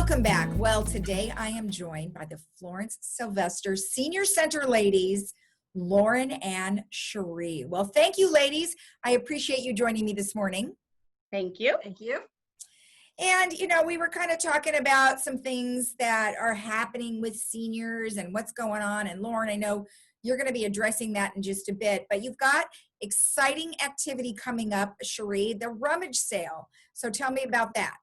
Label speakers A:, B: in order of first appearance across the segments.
A: Welcome back. Well, today I am joined by the Florence Sylvester Senior Center ladies, Lauren and Cherie. Well, thank you, ladies. I appreciate you joining me this morning.
B: Thank you.
C: Thank you.
A: And, you know, we were kind of talking about some things that are happening with seniors and what's going on. And Lauren, I know you're going to be addressing that in just a bit, but you've got exciting activity coming up, Cherie, the Rummage Sale. So tell me about that.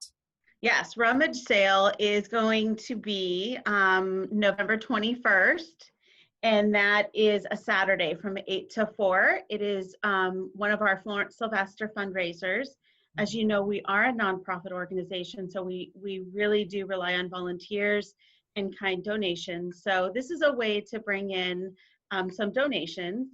B: Yes, Rummage Sale is going to be November 21st, and that is a Saturday from 8 to 4. It is one of our Florence Sylvester fundraisers. As you know, we are a nonprofit organization, so we really do rely on volunteers and kind donations. So this is a way to bring in some donations,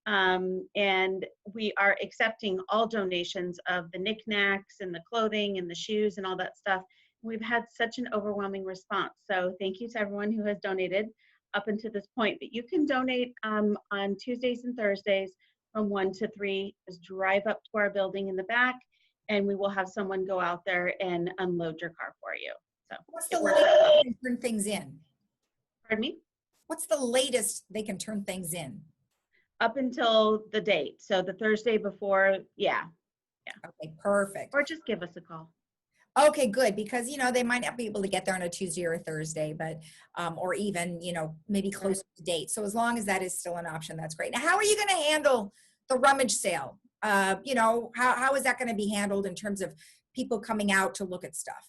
B: and we are accepting all donations of the knickknacks and the clothing and the shoes and all that stuff. We've had such an overwhelming response. So thank you to everyone who has donated up until this point. But you can donate on Tuesdays and Thursdays from 1 to 3. Just drive up to our building in the back, and we will have someone go out there and unload your car for you. So
A: what's the latest they can turn things in?
B: Pardon me?
A: What's the latest they can turn things in?
B: Up until the date. So the Thursday before, yeah.
A: Okay, perfect.
B: Or just give us a call.
A: Okay, good, because, you know, they might not be able to get there on a Tuesday or a Thursday, but, or even, you know, maybe close to date. So as long as that is still an option, that's great. Now, how are you going to handle the Rummage Sale? You know, how is that going to be handled in terms of people coming out to look at stuff?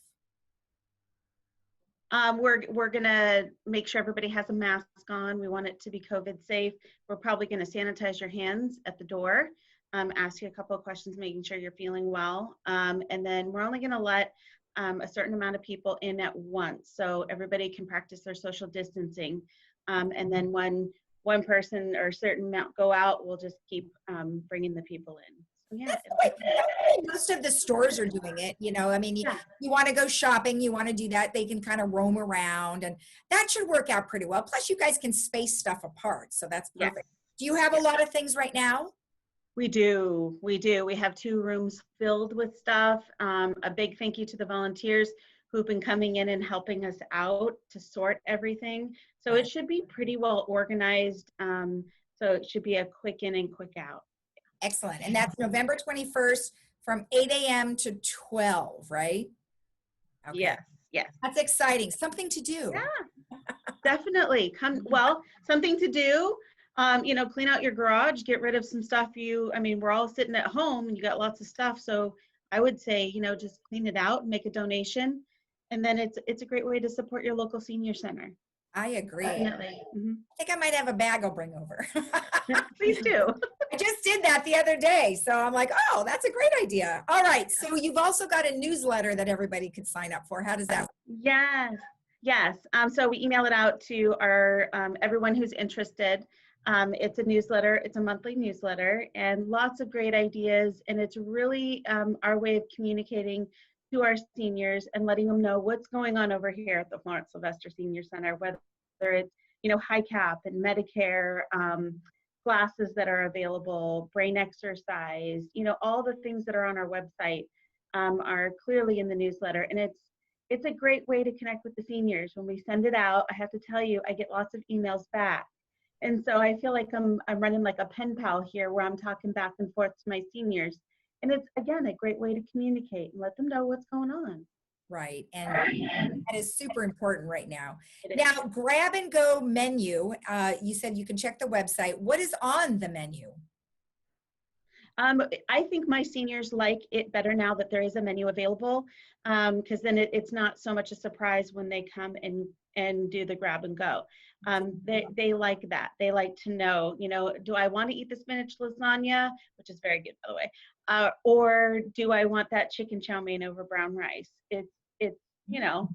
B: We're gonna make sure everybody has a mask on. We want it to be COVID safe. We're probably gonna sanitize your hands at the door, ask you a couple of questions, making sure you're feeling well. And then we're only gonna let a certain amount of people in at once, so everybody can practice their social distancing. And then when one person or a certain amount go out, we'll just keep bringing the people in. So yeah.
A: Most of the stores are doing it, you know. I mean, you want to go shopping, you want to do that, they can kind of roam around, and that should work out pretty well. Plus, you guys can space stuff apart, so that's perfect. Yes. Do you have a lot of things right now?
B: We do. We have 2 rooms filled with stuff. A big thank you to the volunteers who've been coming in and helping us out to sort everything. So it should be pretty well organized. So it should be a quick in and quick out.
A: Excellent. And that's November 21st from 8 a.m. to 12, right? Okay.
B: Yes.
A: That's exciting. Something to do.
B: Yeah, definitely. Well, something to do. You know, clean out your garage, get rid of some stuff we're all sitting at home and you got lots of stuff. So I would say, you know, just clean it out, make a donation. And then it's a great way to support your local senior center.
A: I agree.
B: Definitely. Mm-hmm.
A: I think I might have a bag I'll bring over.
B: Please do.
A: I just did that the other day. So I'm like, oh, that's a great idea. All right. So you've also got a newsletter that everybody could sign up for. How does that work?
B: Yes. So we email it out to our everyone who's interested. It's a newsletter. It's a monthly newsletter and lots of great ideas. And it's really our way of communicating to our seniors and letting them know what's going on over here at the Florence Sylvester Senior Center, whether it's, you know, high cap and Medicare, classes that are available, brain exercise, you know, all the things that are on our website are clearly in the newsletter. And it's a great way to connect with the seniors. When we send it out, I have to tell you, I get lots of emails back. And so I feel like I'm running like a pen pal here where I'm talking back and forth to my seniors. And it's, again, a great way to communicate and let them know what's going on.
A: Right. And that is super important right now. Now, grab and go menu. You said you can check the website. What is on the menu?
B: I think my seniors like it better now that there is a menu available, because then it's not so much a surprise when they come and do the grab and go. They like that. They like to know, you know, do I want to eat the spinach lasagna, which is very good, by the way, or do I want that chicken chow mein over brown rice? It's you know,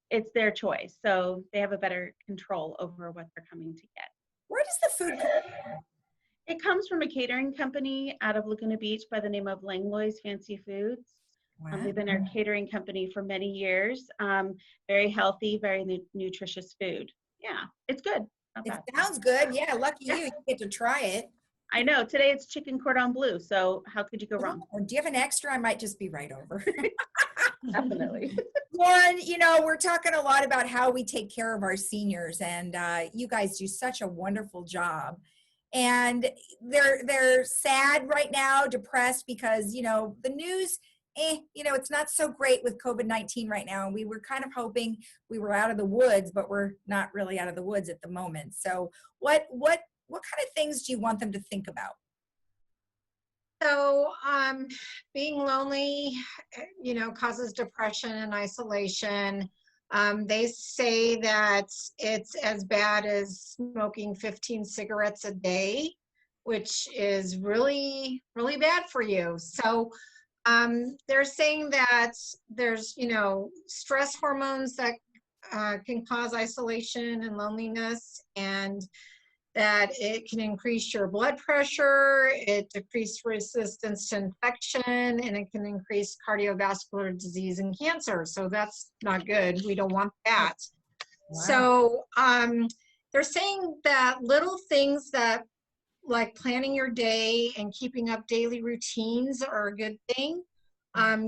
B: it's their choice. So they have a better control over what they're coming to get.
A: Where does the food come from?
B: It comes from a catering company out of Laguna Beach by the name of Langlois Fancy Foods.
A: Wow.
B: They've been our catering company for many years. Very healthy, very nutritious food. Yeah, it's good.
A: It sounds good. Yeah, lucky you. You get to try it.
B: I know. Today it's chicken cordon bleu, so how could you go wrong?
A: Or do you have an extra? I might just be right over.
B: Definitely.
A: Lauren, you know, we're talking a lot about how we take care of our seniors, and you guys do such a wonderful job. And they're sad right now, depressed because, you know, the news, you know, it's not so great with COVID-19 right now. And we were kind of hoping we were out of the woods, but we're not really out of the woods at the moment. So what kind of things do you want them to think about?
C: So, being lonely, you know, causes depression and isolation. They say that it's as bad as smoking 15 cigarettes a day, which is really, really bad for you. So, they're saying that there's, you know, stress hormones that can cause isolation and loneliness, and that it can increase your blood pressure, it decreases resistance to infection, and it can increase cardiovascular disease and cancer. So that's not good. We don't want that.
A: Wow.
C: So they're saying that little things that, like planning your day and keeping up daily routines, are a good thing.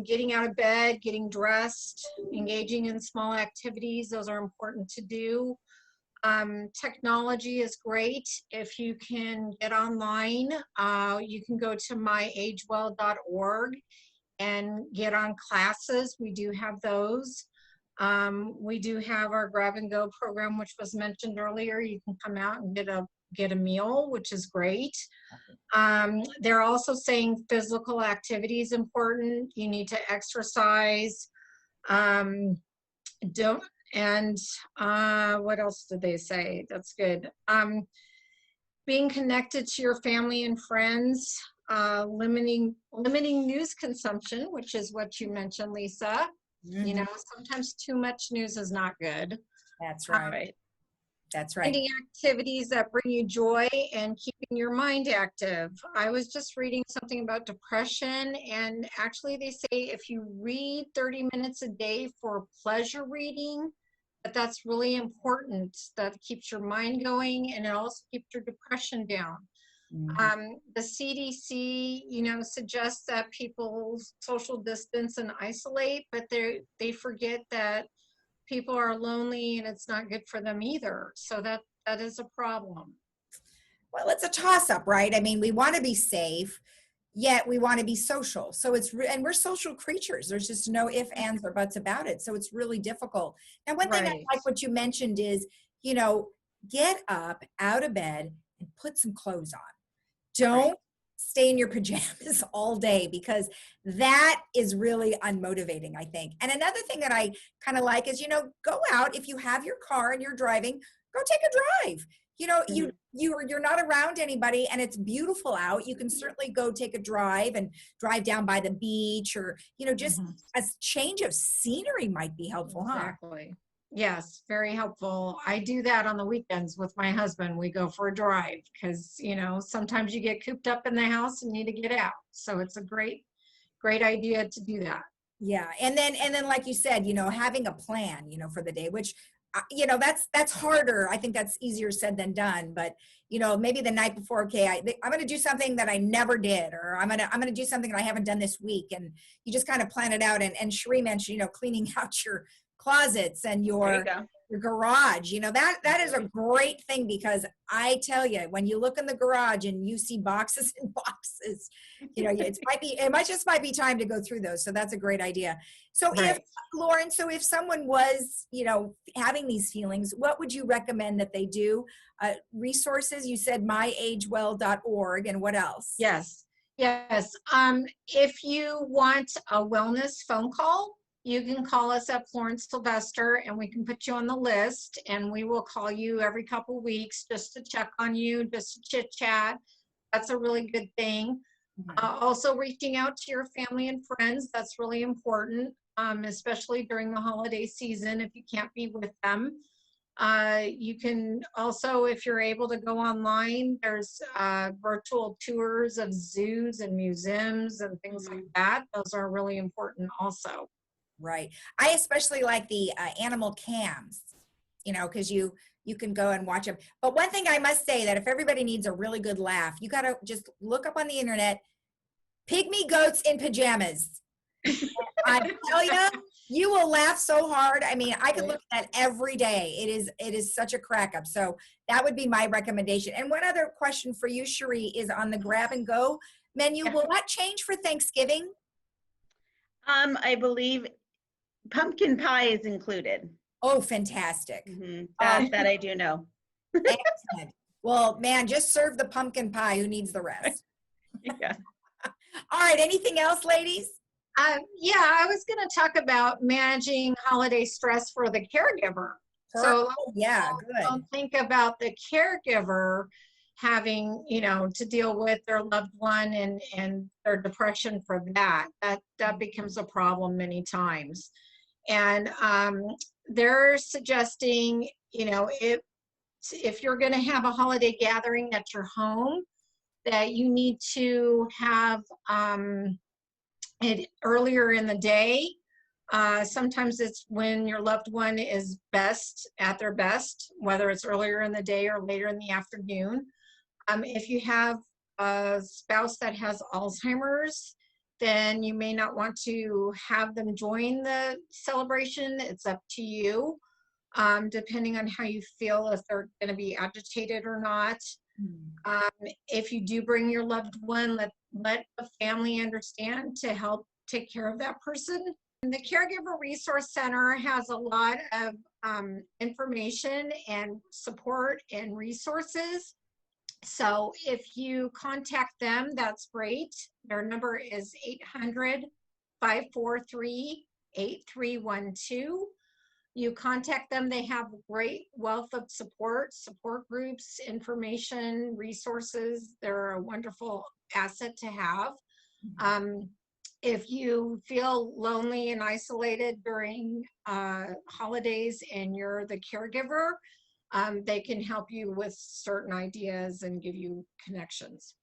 C: Getting out of bed, getting dressed, engaging in small activities, those are important to do. Technology is great. If you can get online, you can go to myagewell.org and get on classes. We do have those. We do have our grab and go program, which was mentioned earlier. You can come out and get a meal, which is great. They're also saying physical activity is important. You need to exercise. Don't And what else did they say? That's good. Being connected to your family and friends, limiting news consumption, which is what you mentioned, Lisa. You know, sometimes too much news is not good.
A: That's right. That's right.
C: Finding activities that bring you joy and keeping your mind active. I was just reading something about depression, and actually they say if you read 30 minutes a day for pleasure reading, that's really important. That keeps your mind going, and it also keeps your depression down. The CDC, you know, suggests that people social distance and isolate, but they forget that people are lonely and it's not good for them either. So that is a problem.
A: Well, it's a toss-up, right? I mean, we want to be safe, yet we want to be social. So and we're social creatures. There's just no ifs, ands, or buts about it. So it's really difficult. Now, one thing I like what you mentioned is, you know, get up out of bed and put some clothes on. Don't stay in your pajamas all day, because that is really unmotivating, I think. And another thing that I kind of like is, you know, go out. If you have your car and you're driving, go take a drive. You know, you're not around anybody and it's beautiful out. You can certainly go take a drive and drive down by the beach, or, you know, just a change of scenery might be helpful.
C: Exactly. Yes, very helpful. I do that on the weekends with my husband. We go for a drive because, you know, sometimes you get cooped up in the house and need to get out. So it's a great idea to do that.
A: Yeah. And then like you said, you know, having a plan, you know, for the day, which, you know, that's harder. I think that's easier said than done. But, you know, maybe the night before, okay, I'm going to do something that I never did, or I'm going to do something that I haven't done this week. And you just kind of plan it out. And Sheree mentioned, you know, cleaning out your closets and your garage. You know, that is a great thing, because I tell you, when you look in the garage and you see boxes and boxes, you know, it might be time to go through those. So that's a great idea. So if Lauren, if someone was, you know, having these feelings, what would you recommend that they do? Resources, you said myagewell.org, and what else?
C: Yes. If you want a wellness phone call, you can call us at Florence Sylvester and we can put you on the list, and we will call you every couple weeks just to check on you, just to chit chat. That's a really good thing. Also reaching out to your family and friends, that's really important, especially during the holiday season if you can't be with them. You can also, if you're able to go online, there's virtual tours of zoos and museums and things like that. Those are really important also.
A: Right. I especially like the animal cams, you know, because you can go and watch them. But one thing I must say, that if everybody needs a really good laugh, you got to just look up on the internet, pygmy goats in pajamas. I tell you, You will laugh so hard. I mean, I could look at that every day. It is such a crack up. So that would be my recommendation. And one other question for you, Cherie, is on the grab and go menu.
B: Yeah.
A: Will that change for Thanksgiving?
B: I believe pumpkin pie is included.
A: Oh, fantastic.
B: That I do know.
A: Excellent. Well, man, just serve the pumpkin pie. Who needs the rest?
B: Yeah.
A: All right. Anything else, ladies?
C: Yeah, I was going to talk about managing holiday stress for the caregiver. So
A: Yeah, good.
C: don't think about the caregiver having, to deal with their loved one and their depression for that. That becomes a problem many times. And they're suggesting, if you're going to have a holiday gathering at your home, that you need to have it earlier in the day. Sometimes it's when your loved one is at their best, whether it's earlier in the day or later in the afternoon. If you have a spouse that has Alzheimer's, then you may not want to have them join the celebration. It's up to you, depending on how you feel, if they're going to be agitated or not. If you do bring your loved one, let the family understand to help take care of that person. And the Caregiver Resource Center has a lot of information and support and resources. So if you contact them, that's great. Their number is 800-543-8312. You contact them. They have a great wealth of support groups, information, resources. They're a wonderful asset to have. If you feel lonely and isolated during holidays and you're the caregiver, they can help you with certain ideas and give you connections.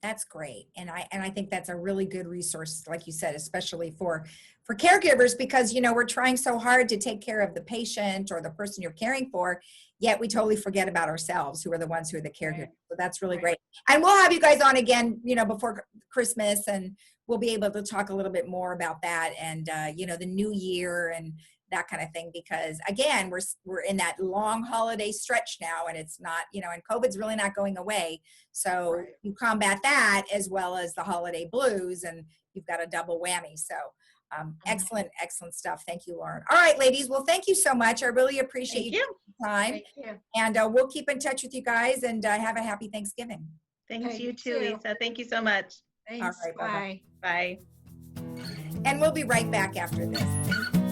A: That's great. And I think that's a really good resource, like you said, especially for caregivers, because, we're trying so hard to take care of the patient or the person you're caring for, yet we totally forget about ourselves, who are the ones who are the caregivers. So that's really great. And we'll have you guys on again, before Christmas, and we'll be able to talk a little bit more about that and, the new year and that kind of thing, because again, we're in that long holiday stretch now, and it's not, and COVID's really not going away. So you combat that as well as the holiday blues, and you've got a double whammy. So excellent stuff. Thank you, Lauren. All right, ladies. Well, thank you so much. I really appreciate you taking the time.
C: Thank you.
A: And we'll keep in touch with you guys, and have a happy Thanksgiving.
B: Thanks, you too, Lisa. Thank you so much.
C: Thanks.
A: All right,
C: bye.
B: Bye.
A: And we'll be right back after this.